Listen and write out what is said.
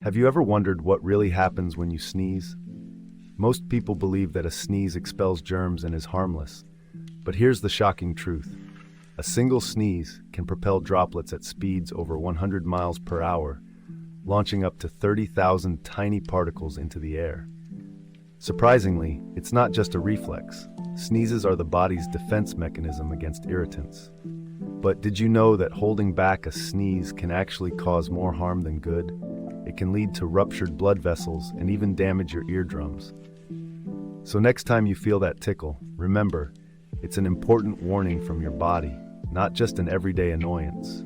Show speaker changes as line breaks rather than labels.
Have you ever wondered what really happens when you sneeze? Most people believe that a sneeze expels germs and is harmless. But here's the shocking truth. A single sneeze can propel droplets at speeds over 100 miles per hour, launching up to 30,000 tiny particles into the air. Surprisingly, it's not just a reflex. Sneezes are the body's defense mechanism against irritants. But did you know that holding back a sneeze can actually cause more harm than good? It can lead to ruptured blood vessels and even damage your eardrums. So next time you feel that tickle, remember, it's an important warning from your body, not just an everyday annoyance.